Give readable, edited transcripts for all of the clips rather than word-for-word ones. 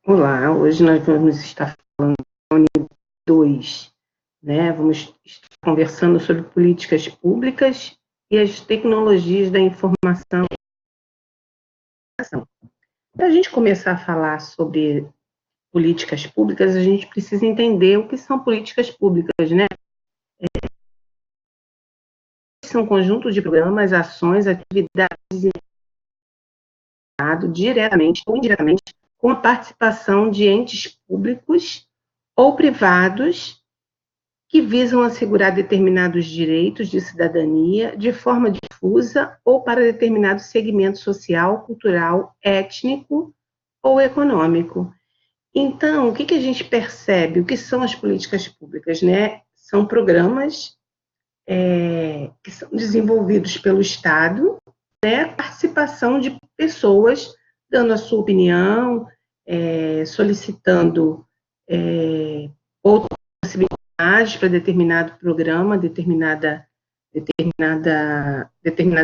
Olá, hoje nós vamos estar falando da unidade 2, né? Vamos estar conversando sobre políticas públicas e as tecnologias da informação e comunicação. Para a gente começar a falar sobre políticas públicas, a gente precisa entender o que são políticas públicas, né? São um conjunto de programas, ações, atividades diretamente ou indiretamente com a participação de entes públicos ou privados que visam assegurar determinados direitos de cidadania de forma difusa ou para determinado segmento social, cultural, étnico ou econômico. Então, o que a gente percebe? O que são as políticas públicas, né? São programas que são desenvolvidos pelo Estado, né? Participação de pessoas dando a sua opinião, solicitando outras possibilidades para determinado programa, determinado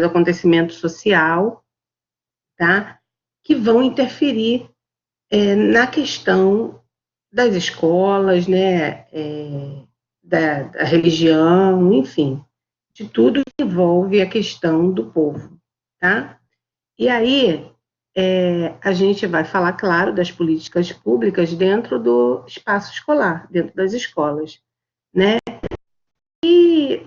acontecimento social, tá? Que vão interferir na questão das escolas, né? Da religião, enfim, de tudo que envolve a questão do povo, tá? E aí, a gente vai falar, claro, das políticas públicas dentro do espaço escolar, dentro das escolas, né? E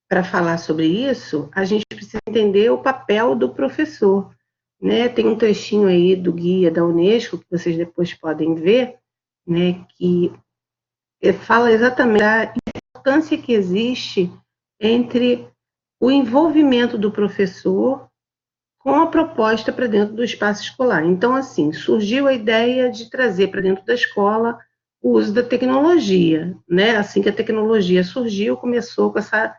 para falar sobre isso, a gente precisa entender o papel do professor, né? Tem um trechinho aí do guia da Unesco que vocês depois podem ver, né? Que fala exatamente da importância que existe entre o envolvimento do professor com a proposta para dentro do espaço escolar. Então, assim, surgiu a ideia de trazer para dentro da escola o uso da tecnologia, né? Assim que a tecnologia surgiu, começou com essa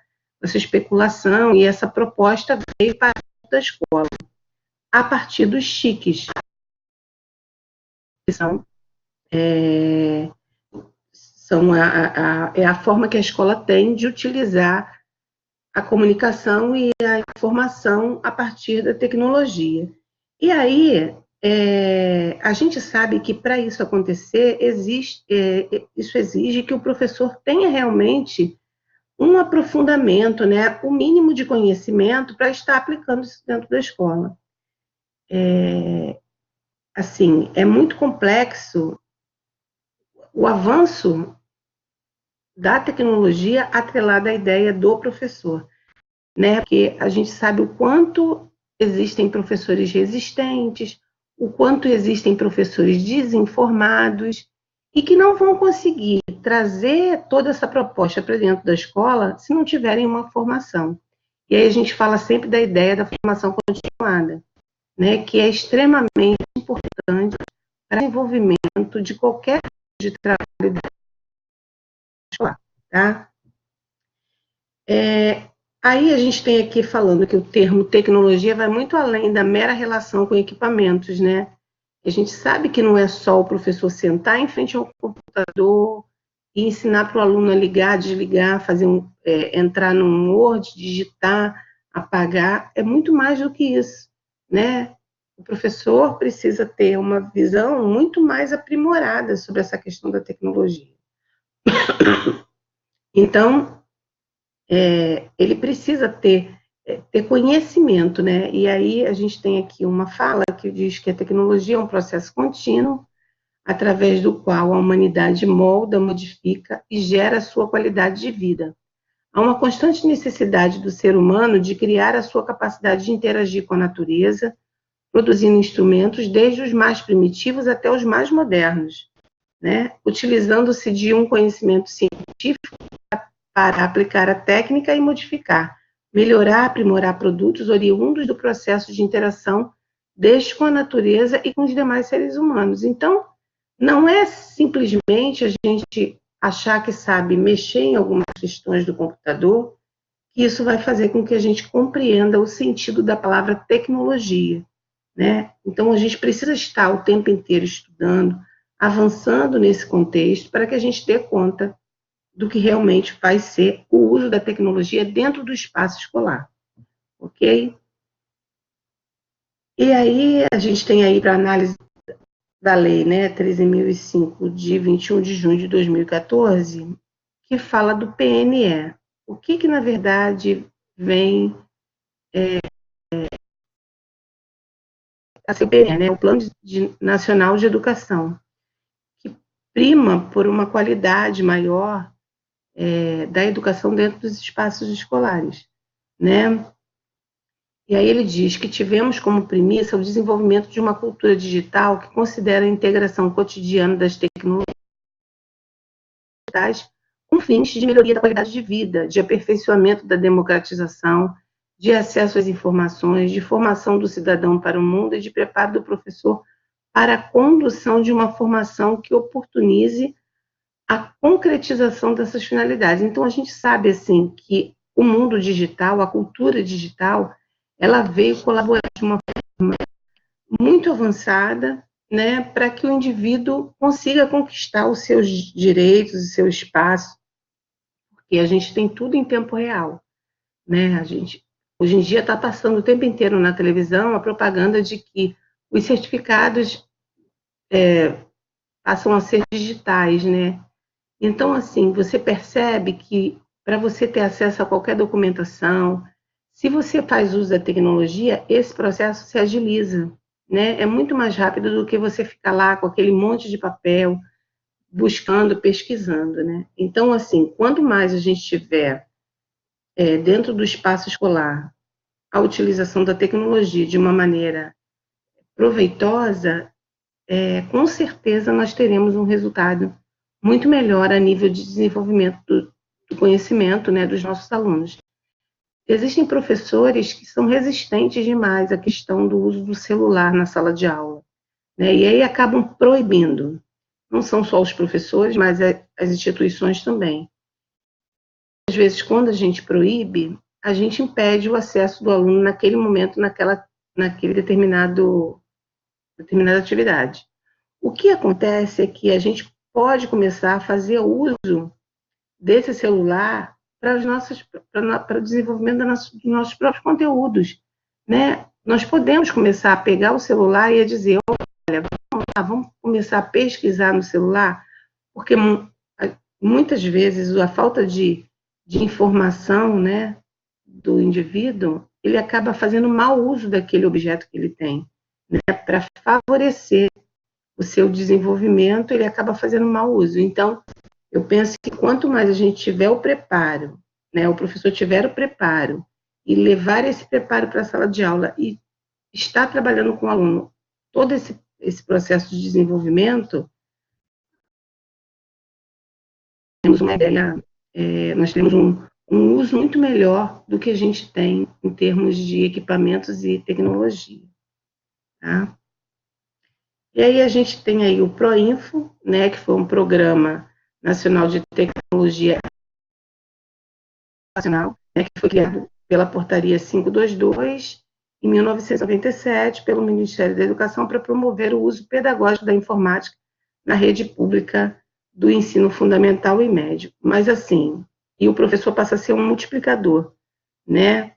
especulação e essa proposta veio para dentro da escola, a partir dos chiques, que são a forma que a escola tem de utilizar a comunicação e a informação a partir da tecnologia. E aí, a gente sabe que para isso acontecer, isso exige que o professor tenha realmente um aprofundamento, né, o mínimo de conhecimento para estar aplicando isso dentro da escola. Assim, é muito complexo o avanço da tecnologia atrelada à ideia do professor, né? Porque a gente sabe o quanto existem professores resistentes, o quanto existem professores desinformados e que não vão conseguir trazer toda essa proposta para dentro da escola se não tiverem uma formação. E aí a gente fala sempre da ideia da formação continuada, né? Que é extremamente importante para o desenvolvimento de qualquer tipo de trabalho escolar, tá? Aí a gente tem aqui falando que o termo tecnologia vai muito além da mera relação com equipamentos, né? A gente sabe que não é só o professor sentar em frente ao computador e ensinar para o aluno a ligar, desligar, entrar num Word, digitar, apagar. É muito mais do que isso, né? O professor precisa ter uma visão muito mais aprimorada sobre essa questão da tecnologia. Então, ele precisa ter conhecimento, né? E aí a gente tem aqui uma fala que diz que a tecnologia é um processo contínuo, através do qual a humanidade molda, modifica e gera a sua qualidade de vida. Há uma constante necessidade do ser humano de criar a sua capacidade de interagir com a natureza, produzindo instrumentos desde os mais primitivos até os mais modernos, né? Utilizando-se de um conhecimento científico para aplicar a técnica e modificar, melhorar, aprimorar produtos oriundos do processo de interação desde com a natureza e com os demais seres humanos. Então, não é simplesmente a gente achar que sabe mexer em algumas questões do computador, que isso vai fazer com que a gente compreenda o sentido da palavra tecnologia, né? Então, a gente precisa estar o tempo inteiro estudando, avançando nesse contexto, para que a gente dê conta do que realmente vai ser o uso da tecnologia dentro do espaço escolar, ok? E aí a gente tem aí para análise da lei, né, 13.005, de 21 de junho de 2014, que fala do PNE. O que na verdade, vem a ser o PNE, né, o Plano Nacional de Educação, que prima por uma qualidade maior da educação dentro dos espaços escolares, né? E aí ele diz que tivemos como premissa o desenvolvimento de uma cultura digital que considera a integração cotidiana das tecnologias com fins de melhoria da qualidade de vida, de aperfeiçoamento da democratização, de acesso às informações, de formação do cidadão para o mundo e de preparo do professor para a condução de uma formação que oportunize a concretização dessas finalidades. Então, a gente sabe, assim, que o mundo digital, a cultura digital, ela veio colaborar de uma forma muito avançada, né, para que o indivíduo consiga conquistar os seus direitos, o seu espaço, porque a gente tem tudo em tempo real, né? A gente, hoje em dia, está passando o tempo inteiro na televisão a propaganda de que os certificados passam a ser digitais, né? Então, assim, você percebe que para você ter acesso a qualquer documentação, se você faz uso da tecnologia, esse processo se agiliza, né? É muito mais rápido do que você ficar lá com aquele monte de papel, buscando, pesquisando, né? Então, assim, quanto mais a gente tiver dentro do espaço escolar a utilização da tecnologia de uma maneira proveitosa, com certeza nós teremos um resultado muito melhor a nível de desenvolvimento do conhecimento, né, dos nossos alunos. Existem professores que são resistentes demais à questão do uso do celular na sala de aula, né, e aí acabam proibindo. Não são só os professores, mas as instituições também. Às vezes, quando a gente proíbe, a gente impede o acesso do aluno naquele momento, naquele determinada atividade. O que acontece é que a gente pode começar a fazer uso desse celular para o desenvolvimento dos nossos próprios conteúdos, né? Nós podemos começar a pegar o celular e a dizer, olha, vamos começar a pesquisar no celular, porque muitas vezes a falta de informação, né, do indivíduo, ele acaba fazendo mau uso daquele objeto que ele tem, né, para favorecer o seu desenvolvimento, ele acaba fazendo mau uso. Então, eu penso que quanto mais a gente tiver o preparo, né, o professor tiver o preparo e levar esse preparo para a sala de aula e estar trabalhando com o aluno todo esse processo de desenvolvimento, temos uma ideia, nós temos um uso muito melhor do que a gente tem em termos de equipamentos e tecnologia, tá? E aí a gente tem aí o PROINFO, né, que foi um programa nacional de tecnologia nacional, né, que foi criado pela Portaria 522, em 1997, pelo Ministério da Educação, para promover o uso pedagógico da informática na rede pública do ensino fundamental e médio. Mas, assim, e o professor passa a ser um multiplicador, né,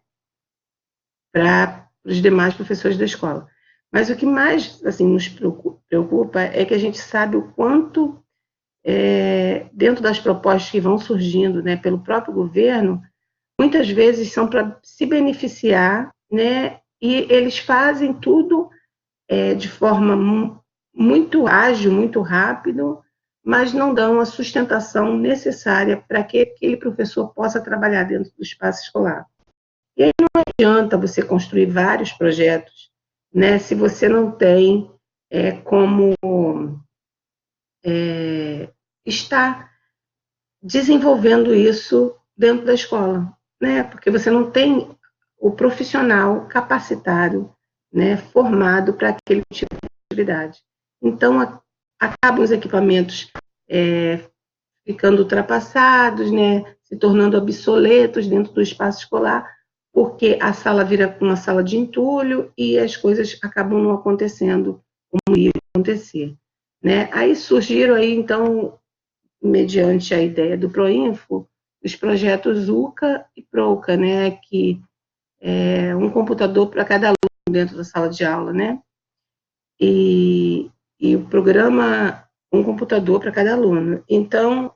para os demais professores da escola. Mas o que mais, assim, nos preocupa é que a gente sabe o quanto, dentro das propostas que vão surgindo, né, pelo próprio governo, muitas vezes são para se beneficiar, né, e eles fazem tudo de forma muito ágil, muito rápido, mas não dão a sustentação necessária para que aquele professor possa trabalhar dentro do espaço escolar. E aí não adianta você construir vários projetos, né, se você não tem como estar desenvolvendo isso dentro da escola, né, porque você não tem o profissional capacitado, né, formado para aquele tipo de atividade. Então, acabam os equipamentos ficando ultrapassados, né, se tornando obsoletos dentro do espaço escolar, porque a sala vira uma sala de entulho e as coisas acabam não acontecendo como ia acontecer, né? Aí surgiram aí, então, mediante a ideia do Proinfo, os projetos UCA e PROCA, né, que é um computador para cada aluno dentro da sala de aula, né? E e o programa um computador para cada aluno. Então,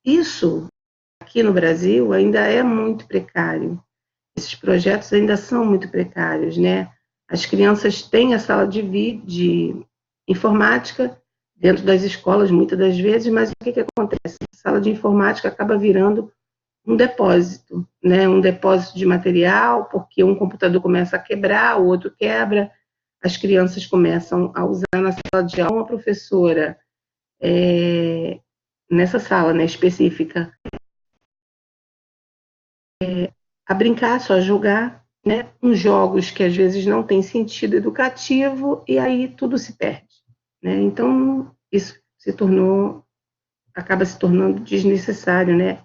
isso aqui no Brasil ainda é muito precário. Esses projetos ainda são muito precários, né? As crianças têm a sala de informática dentro das escolas, muitas das vezes, mas o que acontece? A sala de informática acaba virando um depósito, né? Um depósito de material, porque um computador começa a quebrar, o outro quebra, as crianças começam a usar na sala de aula, uma professora nessa sala, né, específica, a brincar, só jogar, né, uns jogos que às vezes não têm sentido educativo e aí tudo se perde, né? Então isso acaba se tornando desnecessário, né?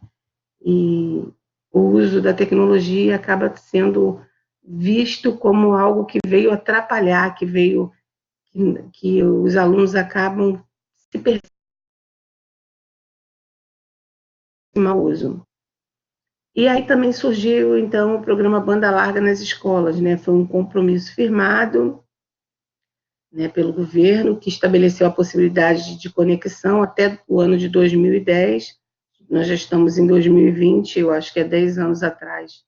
E o uso da tecnologia acaba sendo visto como algo que veio atrapalhar, que os alunos acabam se perdendo em mau uso. E aí também surgiu, então, o programa Banda Larga nas escolas, né? Foi um compromisso firmado, né, pelo governo, que estabeleceu a possibilidade de conexão até o ano de 2010. Nós já estamos em 2020, eu acho que é 10 anos atrás.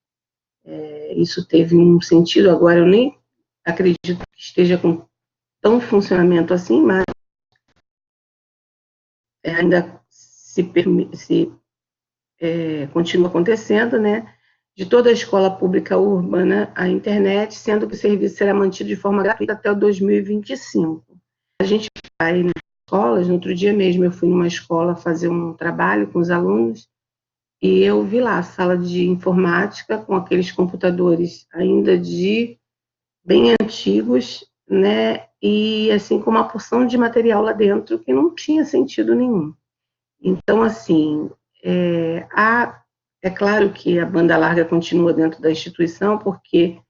Isso teve um sentido, agora eu nem acredito que esteja com tão funcionamento assim, mas ainda se continua acontecendo, né? De toda a escola pública urbana à internet, sendo que o serviço será mantido de forma gratuita até o 2025. A gente vai nas escolas, no outro dia mesmo eu fui numa escola fazer um trabalho com os alunos e eu vi lá a sala de informática com aqueles computadores ainda bem antigos, né? E assim com uma porção de material lá dentro que não tinha sentido nenhum. Então, assim, é claro que a banda larga continua dentro da instituição, porque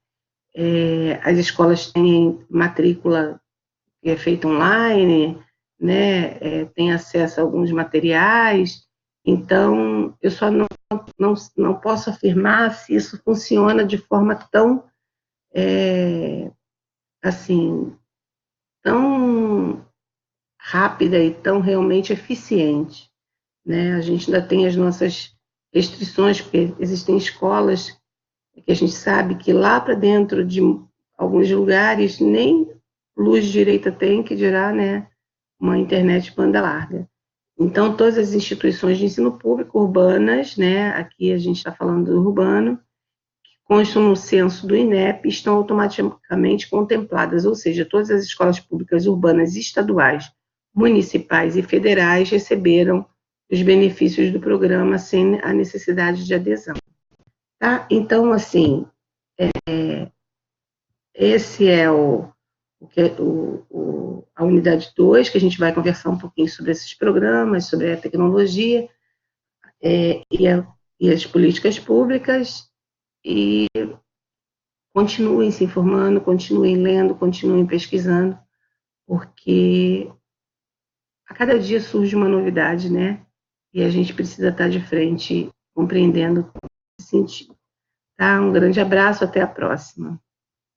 as escolas têm matrícula que é feita online, né, tem acesso a alguns materiais, então eu só não posso afirmar se isso funciona de forma tão, assim, tão rápida e tão realmente eficiente, né? A gente ainda tem as nossas restrições, porque existem escolas que a gente sabe que lá para dentro de alguns lugares nem luz direita tem, que dirá, né, uma internet banda larga. Então, todas as instituições de ensino público urbanas, né, aqui a gente está falando do urbano, que constam no censo do INEP, estão automaticamente contempladas, ou seja, todas as escolas públicas urbanas estaduais, municipais e federais receberam os benefícios do programa sem a necessidade de adesão. Tá? Então, assim, esse é a unidade 2, que a gente vai conversar um pouquinho sobre esses programas, sobre a tecnologia e as políticas públicas, e continuem se informando, continuem lendo, continuem pesquisando, porque a cada dia surge uma novidade, né? E a gente precisa estar de frente, compreendendo esse sentido. Tá? Um grande abraço, até a próxima.